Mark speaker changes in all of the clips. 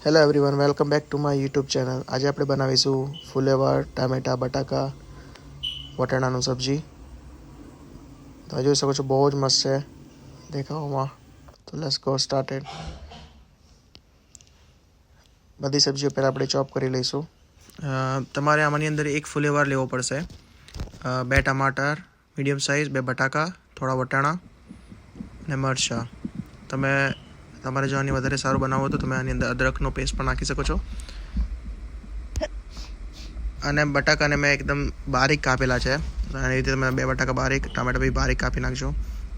Speaker 1: Hello everyone, welcome back to my YouTube channel. આજે આપણે બનાવીશું ફુલેવાર ટામેટા બટાકા વટાણાનું સબ્જી. તો આ જોઈ શકો છો, બહુ જ મસ્ત છે દેખાવામાં. તો લેટ્સ ગો સ્ટાર્ટેડ. બધી સબ્જીઓ પહેલાં આપણે ચોપ કરી લઈશું. તમારે આમાંની અંદર એક ફુલેવાર લેવો પડશે, 2 ટમાટર મીડિયમ સાઇઝ, 2 બટાકા, થોડા વટાણા અને મરચાં. તમારે જો આની વધારે સારું બનાવવું હોય તો તમે આની અંદર અદરકનો પેસ્ટ પણ નાખી શકો છો. અને બટાકાને મેં એકદમ બારીક કાપેલા છે. અને એ રીતે તમે 2 બટાકા બારીક, ટામેટા બી બારીક કાપી નાખજો.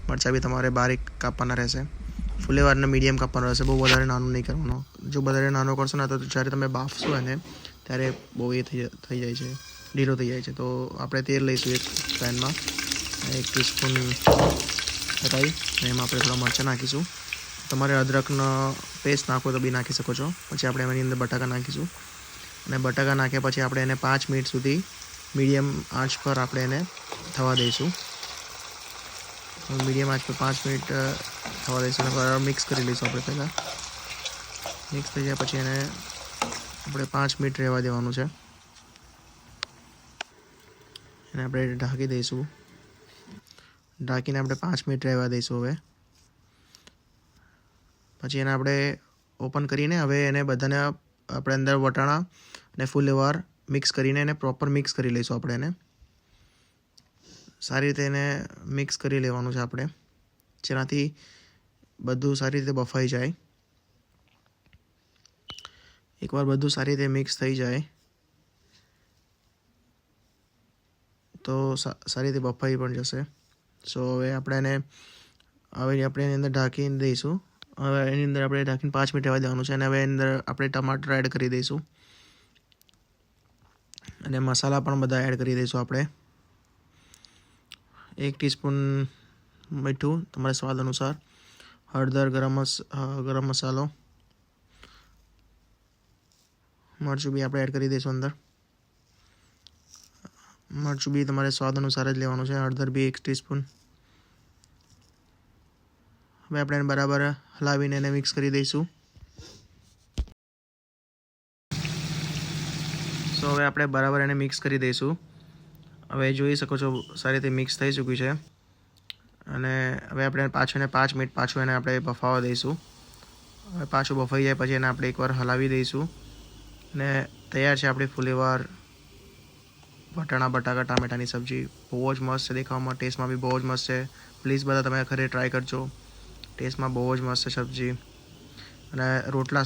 Speaker 1: મરચાં બી તમારે બારીક કાપવાના રહેશે. ફુલેવારને મીડિયમ કાપવાનો રહેશે, બહુ વધારે નાનું નહીં કરવાનો. જો વધારે નાનો કરશો ને તો જ્યારે તમે બાફશો એને ત્યારે બહુ એ થઈ જાય છે, ઢીલો થઈ જાય છે. તો આપણે તેલ લઈશું એક પેનમાં, 1 ટીસ્પૂન રાઈ, અને એમાં આપણે થોડા મરચાં નાખીશું. તમારે અદરકનો પેસ્ટ નાખો તો બી નાખી શકો છો. પછી આપણે એની અંદર બટાકા નાખીશું, અને બટાકા નાખ્યા પછી આપણે એને 5 મિનિટ સુધી મીડિયમ આંચ પર આપણે એને થવા દઈશું. મીડિયમ આંચ પર 5 મિનિટ થવા દઈશું અને બરાબર મિક્સ કરી લઈશું. આપણે પહેલાં મિક્સ થઈ જાય પછી એને આપણે 5 મિનિટ રહેવા દેવાનું છે. એને આપણે ઢાંકી દઈશું. ઢાંકીને આપણે 5 મિનિટ રહેવા દઈશું. હવે પછી એને આપણે ઓપન કરીને હવે એને બધાને આપણે અંદર વટાણા અને ફુલેવાર મિક્સ કરીને એને પ્રોપર મિક્સ કરી લઈશું. આપણે એને સારી રીતે એને મિક્સ કરી લેવાનું છે આપણે, જેનાથી બધું સારી રીતે બફાઈ જાય. એકવાર બધું સારી રીતે મિક્સ થઈ જાય તો સારી રીતે બફાઈ પણ જશે. સો હવે આપણે એની અંદર ઢાંકીને દઈશું. હવે એની અંદર આપણે ઢાંકીને 5 મિનિટ રહેવા દેવાનું છે. અને હવે એની અંદર આપણે ટમાટર એડ કરી દઈશું, અને મસાલા પણ બધા એડ કરી દઈશું. આપણે 1 ટીસ્પૂન મીઠું તમારા સ્વાદ અનુસાર, હળદર, ગરમ મસાલો, મરચું બી આપણે એડ કરી દઈશું અંદર. મરચું બી તમારે સ્વાદ અનુસાર જ લેવાનું છે. હળદર બી 1 ટીસ્પૂન. હવે આપણે એને બરાબર હલાવીને એને મિક્સ કરી દઈશું. સો હવે આપણે બરાબર એને મિક્સ કરી દઈશું. હવે જોઈ શકો છો સારી રીતે મિક્સ થઈ ચૂક્યું છે. અને હવે આપણે પાછું 5 મિનિટ પાછું એને આપણે બફાવા દઈશું. હવે પાછું બફાઈ જાય પછી એને આપણે એકવાર હલાવી દઈશું. અને તૈયાર છે આપણી ફુલેવાર વટાણા બટાકા ટામેટાની સબ્જી. બહુ જ મસ્ત છે દેખાવામાં, ટેસ્ટમાં બી બહુ જ મસ્ત છે. પ્લીઝ બધા તમે ઘરે ટ્રાય કરજો. ટેસ્ટમાં બહુ જ મસ્ત છે સબ્જી. અને રોટલા